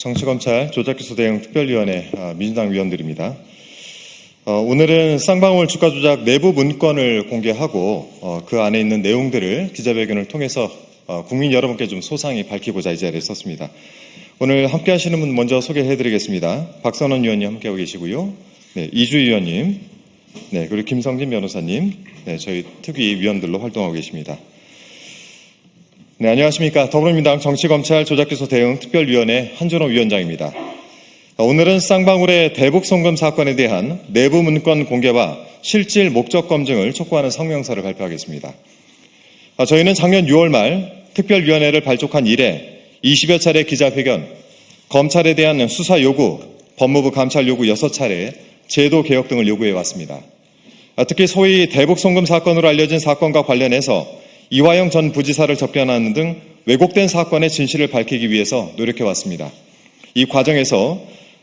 정치검찰 조작기소 대응 특별위원회 민주당 위원들입니다. 오늘은 쌍방울 주가 조작 내부 문건을 공개하고 그 안에 있는 내용들을 기자회견을 통해서 국민 여러분께 좀 소상히 밝히고자 이 자리에 섰습니다. 오늘 함께 하시는 분 먼저 소개해드리겠습니다. 박선원 위원님 함께하고 계시고요. 네, 이주희 위원님, 네, 그리고 김성진 변호사님, 네, 저희 특위 위원들로 활동하고 계십니다. 네, 안녕하십니까. 더불어민주당 정치검찰 조작기소 대응 특별위원회 한준호 위원장입니다. 오늘은 쌍방울의 대북 송금 사건에 대한 내부 문건 공개와 실질 목적 검증을 촉구하는 성명서를 발표하겠습니다. 저희는 작년 6월 말 특별위원회를 발족한 이래 20여 차례 기자회견, 검찰에 대한 수사 요구, 법무부 감찰 요구 6차례, 제도 개혁 등을 요구해 왔습니다. 특히 소위 대북 송금 사건으로 알려진 사건과 관련해서 이화영 전 부지사를 접견하는 등 왜곡된 사건의 진실을 밝히기 위해서 노력해 왔습니다. 이 과정에서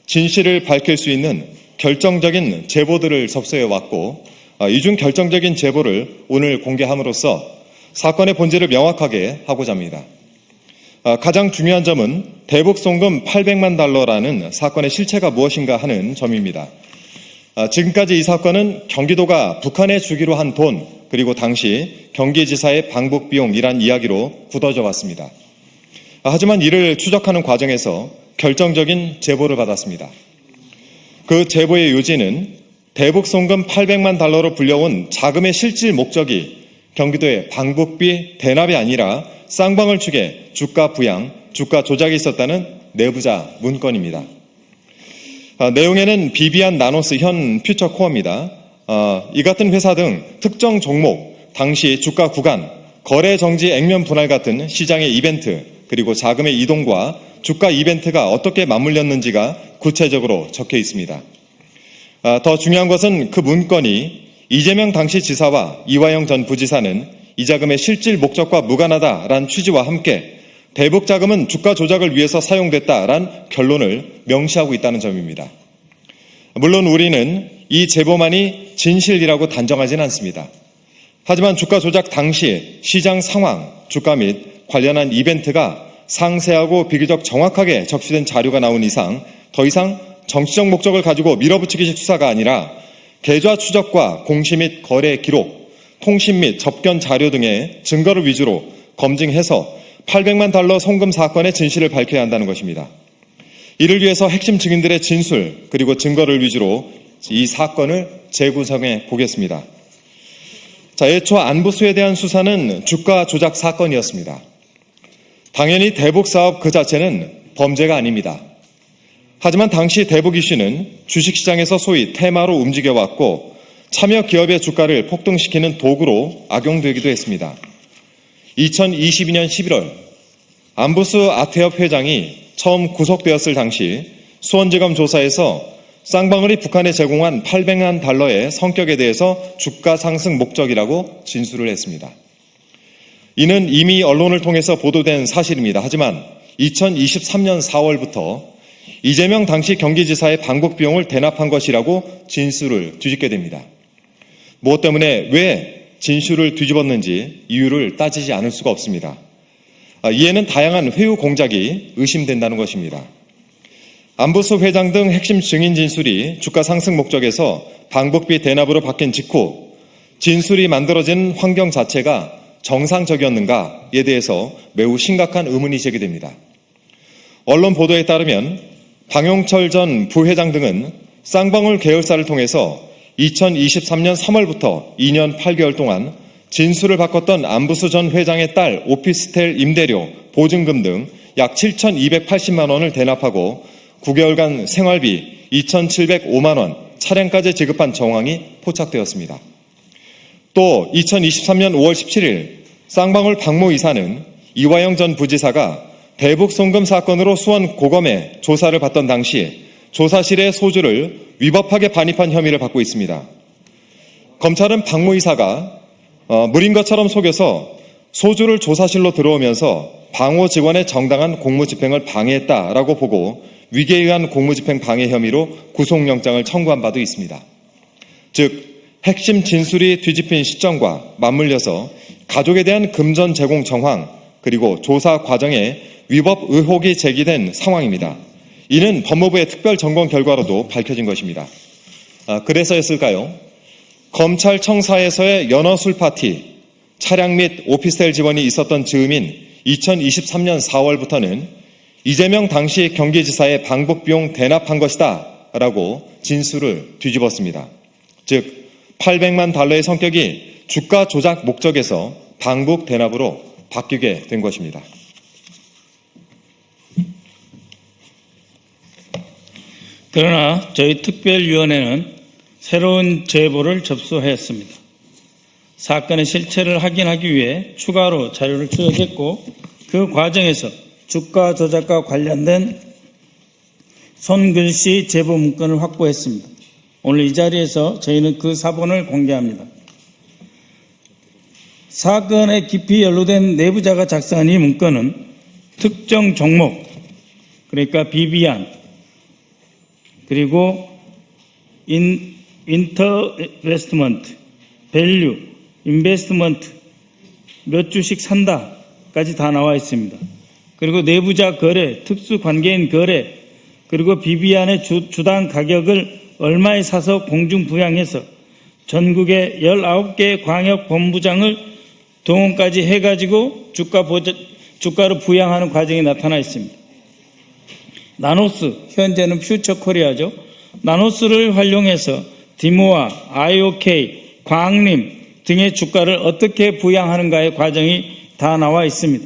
진실을 밝힐 수 있는 결정적인 제보들을 접수해 왔고, 이중 결정적인 제보를 오늘 공개함으로써 사건의 본질을 명확하게 하고자 합니다. 가장 중요한 점은 대북 송금 800만 달러라는 사건의 실체가 무엇인가 하는 점입니다. 지금까지 이 사건은 경기도가 북한에 주기로 한 돈, 그리고 당시 경기지사의 방북 비용이란 이야기로 굳어져 왔습니다. 하지만 이를 추적하는 과정에서 결정적인 제보를 받았습니다. 그 제보의 요지는 대북 송금 800만 달러로 불려온 자금의 실질 목적이 경기도의 방북비 대납이 아니라 쌍방울 측의 주가 부양, 주가 조작이 있었다는 내부자 문건입니다. 내용에는 비비안 나노스 현 퓨처코어입니다. 이 같은 회사 등 특정 종목, 당시 주가 구간, 거래 정지 액면 분할 같은 시장의 이벤트, 그리고 자금의 이동과 주가 이벤트가 어떻게 맞물렸는지가 구체적으로 적혀 있습니다. 더 중요한 것은 그 문건이 이재명 당시 지사와 이화영 전 부지사는 이 자금의 실질 목적과 무관하다라는 취지와 함께 대북 자금은 주가 조작을 위해서 사용됐다라는 결론을 명시하고 있다는 점입니다. 물론 우리는 이 제보만이 진실이라고 단정하지는 않습니다. 하지만 주가 조작 당시 시장 상황, 주가 및 관련한 이벤트가 상세하고 비교적 정확하게 적시된 자료가 나온 이상 더 이상 정치적 목적을 가지고 밀어붙이기식 수사가 아니라 계좌 추적과 공시 및 거래 기록, 통신 및 접견 자료 등의 증거를 위주로 검증해서 800만 달러 송금 사건의 진실을 밝혀야 한다는 것입니다. 이를 위해서 핵심 증인들의 진술 그리고 증거를 위주로 이 사건을 재구성해 보겠습니다. 애초 안보수에 대한 수사는 주가 조작 사건이었습니다. 당연히 대북 사업 그 자체는 범죄가 아닙니다. 하지만 당시 대북 이슈는 주식시장에서 소위 테마로 움직여왔고 참여 기업의 주가를 폭등시키는 도구로 악용되기도 했습니다. 2022년 11월 안보수 아태협 회장이 처음 구속되었을 당시 수원지검 조사에서 쌍방울이 북한에 제공한 800만 달러의 성격에 대해서 주가 상승 목적이라고 진술을 했습니다. 이는 이미 언론을 통해서 보도된 사실입니다. 하지만 2023년 4월부터 이재명 당시 경기지사의 방북 비용을 대납한 것이라고 진술을 뒤집게 됩니다. 무엇 때문에 왜 진술을 뒤집었는지 이유를 따지지 않을 수가 없습니다. 이에는 다양한 회유 공작이 의심된다는 것입니다. 안보수 회장 등 핵심 증인 진술이 주가 상승 목적에서 방북비 대납으로 바뀐 직후 진술이 만들어진 환경 자체가 정상적이었는가에 대해서 매우 심각한 의문이 제기됩니다. 언론 보도에 따르면 방용철 전 부회장 등은 쌍방울 계열사를 통해서 2023년 3월부터 2년 8개월 동안 진술을 바꿨던 안부수 전 회장의 딸 오피스텔 임대료, 보증금 등 약 7,280만 원을 대납하고 9개월간 생활비 2,705만 원, 차량까지 지급한 정황이 포착되었습니다. 또 2023년 5월 17일 쌍방울 박모 이사는 이화영 전 부지사가 대북 송금 사건으로 수원 고검에 조사를 받던 당시 조사실의 소주를 위법하게 반입한 혐의를 받고 있습니다. 검찰은 박모 이사가 물인 것처럼 속여서 소주를 조사실로 들어오면서 방호 직원의 정당한 공무집행을 방해했다라고 보고 위계에 의한 공무집행 방해 혐의로 구속영장을 청구한 바도 있습니다. 즉 핵심 진술이 뒤집힌 시점과 맞물려서 가족에 대한 금전 제공 정황 그리고 조사 과정에 위법 의혹이 제기된 상황입니다. 이는 법무부의 특별 점검 결과로도 밝혀진 것입니다. 그래서였을까요? 검찰청사에서의 연어술 파티, 차량 및 오피스텔 지원이 있었던 즈음인 2023년 4월부터는 이재명 당시 경기지사의 방북 비용 대납한 것이다 라고 진술을 뒤집었습니다. 즉 800만 달러의 성격이 주가 조작 목적에서 방북 대납으로 바뀌게 된 것입니다. 그러나 저희 특별위원회는 새로운 제보를 접수했습니다. 사건의 실체를 확인하기 위해 추가로 자료를 추적했고 그 과정에서 주가 조작과 관련된 손글씨 제보 문건을 확보했습니다. 오늘 이 자리에서 저희는 그 사본을 공개합니다. 사건에 깊이 연루된 내부자가 작성한 이 문건은 특정 종목, 그러니까 비비안, 그리고 인터베스트먼트, 밸류, 인베스트먼트, 몇 주씩 산다까지 다 나와 있습니다. 그리고 내부자 거래, 특수관계인 거래, 그리고 비비안의 주당 가격을 얼마에 사서 공중부양해서 전국의 19개 광역본부장을 동원까지 해가지고 주가로 부양하는 과정이 나타나 있습니다. 나노스, 현재는 퓨처코리아죠. 나노스를 활용해서 디모아, IOK, 광림 등의 주가를 어떻게 부양하는가의 과정이 다 나와 있습니다.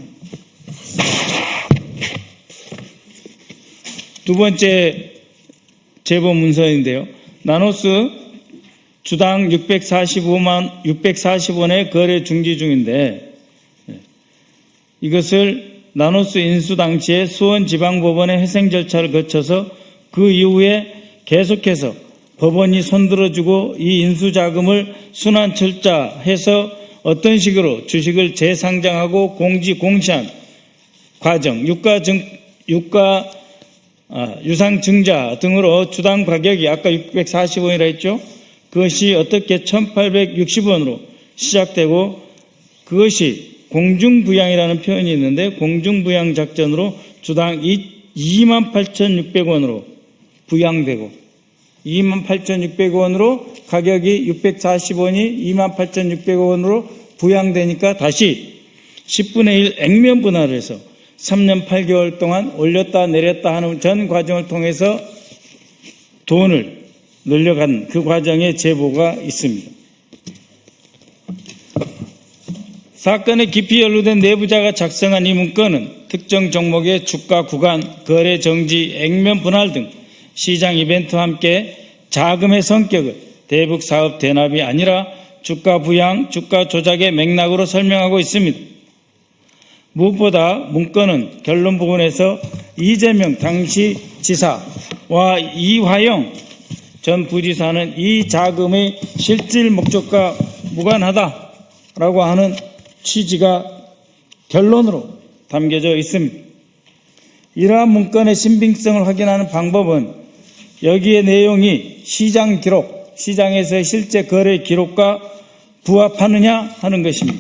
두 번째 제보 문서인데요. 나노스 주당 640원의 거래 중지 중인데 이것을 나노스 인수 당시에 수원지방법원의 회생 절차를 거쳐서 그 이후에 계속해서 법원이 손들어주고 이 인수자금을 순환철자해서 어떤 식으로 주식을 재상장하고 공시한 과정, 유상증자 등으로 주당 가격이 아까 640원이라 했죠. 그것이 어떻게 1860원으로 시작되고 그것이 공중부양이라는 표현이 있는데 공중부양 작전으로 주당 28,600원으로 부양되고 28,600원으로 가격이 640원이 28,600원으로 부양되니까 다시 10분의 1 액면 분할을 해서 3년 8개월 동안 올렸다 내렸다 하는 전 과정을 통해서 돈을 늘려간 그 과정의 제보가 있습니다. 사건에 깊이 연루된 내부자가 작성한 이 문건은 특정 종목의 주가 구간, 거래 정지, 액면 분할 등 시장 이벤트와 함께 자금의 성격을 대북 사업 대납이 아니라 주가 부양, 주가 조작의 맥락으로 설명하고 있습니다. 무엇보다 문건은 결론 부분에서 이재명 당시 지사와 이화영 전 부지사는 이 자금의 실질 목적과 무관하다라고 하는 취지가 결론으로 담겨져 있습니다. 이러한 문건의 신빙성을 확인하는 방법은 여기의 내용이 시장 기록, 시장에서의 실제 거래 기록과 부합하느냐 하는 것입니다.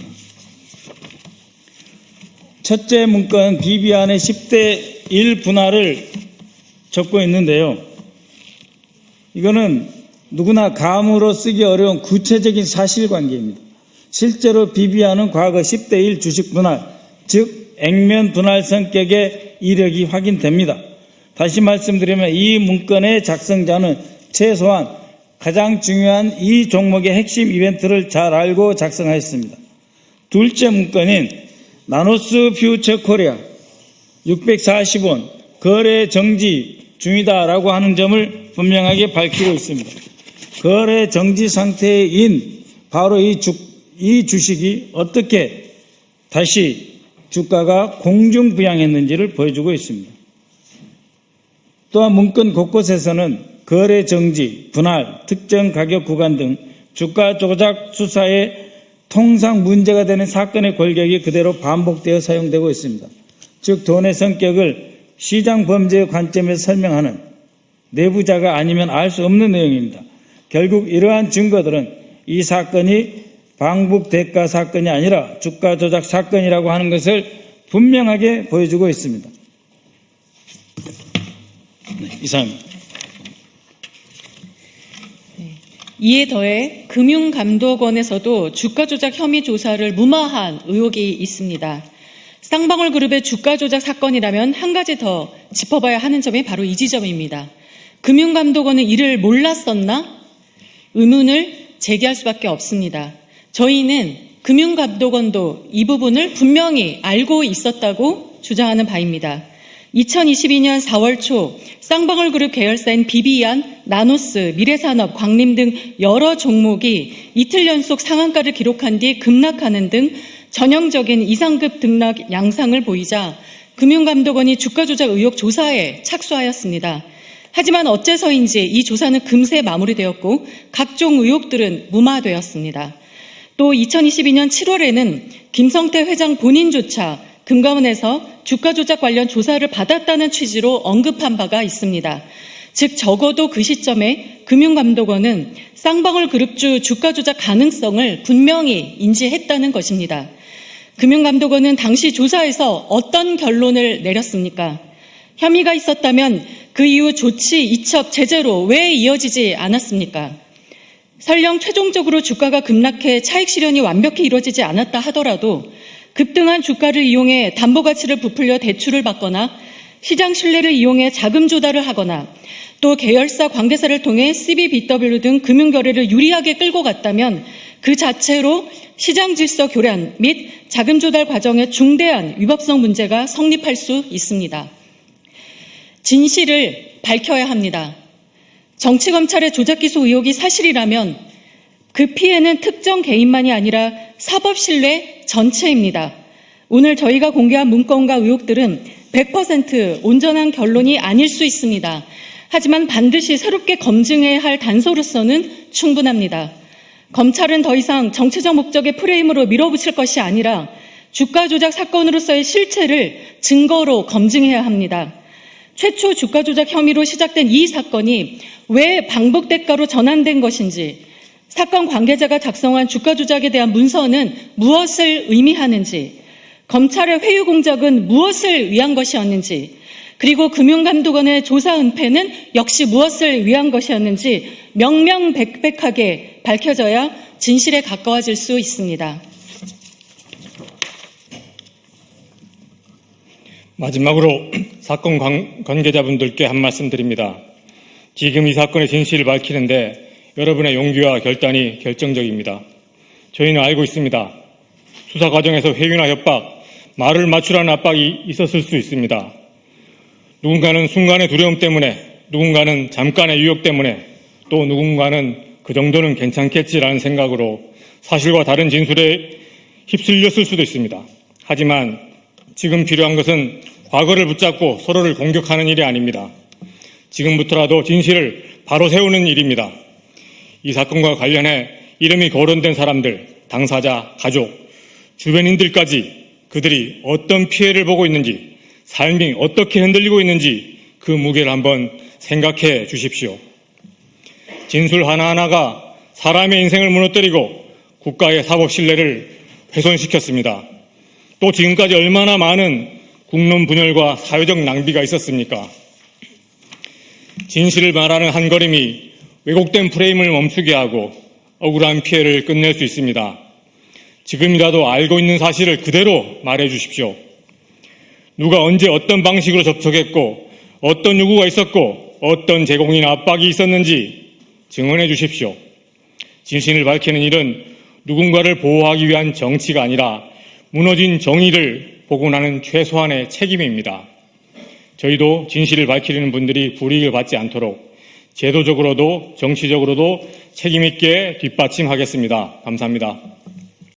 첫째 문건 비비안의 10대 1 분할을 적고 있는데요. 이거는 누구나 감으로 쓰기 어려운 구체적인 사실관계입니다. 실제로 비비안은 과거 10대 1 주식 분할, 즉 액면 분할 성격의 이력이 확인됩니다. 다시 말씀드리면 이 문건의 작성자는 최소한 가장 중요한 이 종목의 핵심 이벤트를 잘 알고 작성하였습니다. 둘째 문건인 나노스 퓨처 코리아 640원 거래 정지 중이다라고 하는 점을 분명하게 밝히고 있습니다. 거래 정지 상태인 바로 이 주식이 어떻게 다시 주가가 공중부양했는지를 보여주고 있습니다. 또한 문건 곳곳에서는 거래 정지, 분할, 특정 가격 구간 등 주가 조작 수사에 통상 문제가 되는 사건의 골격이 그대로 반복되어 사용되고 있습니다. 즉 돈의 성격을 시장 범죄의 관점에서 설명하는 내부자가 아니면 알 수 없는 내용입니다. 결국 이러한 증거들은 이 사건이 방북 대가 사건이 아니라 주가 조작 사건이라고 하는 것을 분명하게 보여주고 있습니다. 이상입니다. 이에 더해 금융감독원에서도 주가 조작 혐의 조사를 무마한 의혹이 있습니다. 쌍방울그룹의 주가 조작 사건이라면 한 가지 더 짚어봐야 하는 점이 바로 이 지점입니다. 금융감독원은 이를 몰랐었나? 의문을 제기할 수밖에 없습니다. 저희는 금융감독원도 이 부분을 분명히 알고 있었다고 주장하는 바입니다. 2022년 4월 초 쌍방울그룹 계열사인 비비안, 나노스, 미래산업, 광림 등 여러 종목이 이틀 연속 상한가를 기록한 뒤 급락하는 등 전형적인 이상급 등락 양상을 보이자 금융감독원이 주가 조작 의혹 조사에 착수하였습니다. 하지만 어째서인지 이 조사는 금세 마무리되었고 각종 의혹들은 무마되었습니다. 또 2022년 7월에는 김성태 회장 본인조차 금감원에서 주가 조작 관련 조사를 받았다는 취지로 언급한 바가 있습니다. 즉 적어도 그 시점에 금융감독원은 쌍방울그룹주 주가 조작 가능성을 분명히 인지했다는 것입니다. 금융감독원은 당시 조사에서 어떤 결론을 내렸습니까? 혐의가 있었다면 그 이후 조치, 이첩, 제재로 왜 이어지지 않았습니까? 설령 최종적으로 주가가 급락해 차익 실현이 완벽히 이루어지지 않았다 하더라도 급등한 주가를 이용해 담보가치를 부풀려 대출을 받거나 시장 신뢰를 이용해 자금 조달을 하거나 또 계열사 관계사를 통해 CBBW 등 금융거래를 유리하게 끌고 갔다면 그 자체로 시장 질서 교란 및 자금 조달 과정에 중대한 위법성 문제가 성립할 수 있습니다. 진실을 밝혀야 합니다. 정치검찰의 조작기소 의혹이 사실이라면 그 피해는 특정 개인만이 아니라 사법신뢰 전체입니다. 오늘 저희가 공개한 문건과 의혹들은 100% 온전한 결론이 아닐 수 있습니다. 하지만 반드시 새롭게 검증해야 할 단서로서는 충분합니다. 검찰은 더 이상 정치적 목적의 프레임으로 밀어붙일 것이 아니라 주가 조작 사건으로서의 실체를 증거로 검증해야 합니다. 최초 주가 조작 혐의로 시작된 이 사건이 왜 방북 대가로 전환된 것인지, 사건 관계자가 작성한 주가 조작에 대한 문서는 무엇을 의미하는지, 검찰의 회유 공작은 무엇을 위한 것이었는지, 그리고 금융감독원의 조사 은폐는 역시 무엇을 위한 것이었는지 명명백백하게 밝혀져야 진실에 가까워질 수 있습니다. 마지막으로 사건 관계자분들께 한 말씀 드립니다. 지금 이 사건의 진실을 밝히는데 여러분의 용기와 결단이 결정적입니다. 저희는 알고 있습니다. 수사 과정에서 회유나 협박, 말을 맞추라는 압박이 있었을 수 있습니다. 누군가는 순간의 두려움 때문에, 누군가는 잠깐의 유혹 때문에, 또 누군가는 그 정도는 괜찮겠지라는 생각으로 사실과 다른 진술에 휩쓸렸을 수도 있습니다. 하지만 지금 필요한 것은 과거를 붙잡고 서로를 공격하는 일이 아닙니다. 지금부터라도 진실을 바로 세우는 일입니다. 이 사건과 관련해 이름이 거론된 사람들, 당사자, 가족, 주변인들까지 그들이 어떤 피해를 보고 있는지, 삶이 어떻게 흔들리고 있는지 그 무게를 한번 생각해 주십시오. 진술 하나하나가 사람의 인생을 무너뜨리고 국가의 사법 신뢰를 훼손시켰습니다. 또 지금까지 얼마나 많은 국론 분열과 사회적 낭비가 있었습니까? 진실을 말하는 한 걸음이 왜곡된 프레임을 멈추게 하고 억울한 피해를 끝낼 수 있습니다. 지금이라도 알고 있는 사실을 그대로 말해 주십시오. 누가 언제 어떤 방식으로 접촉했고 어떤 요구가 있었고 어떤 제공이나 압박이 있었는지 증언해 주십시오. 진실을 밝히는 일은 누군가를 보호하기 위한 정치가 아니라 무너진 정의를 복원하는 최소한의 책임입니다. 저희도 진실을 밝히려는 분들이 불이익을 받지 않도록 제도적으로도 정치적으로도 책임있게 뒷받침하겠습니다. 감사합니다.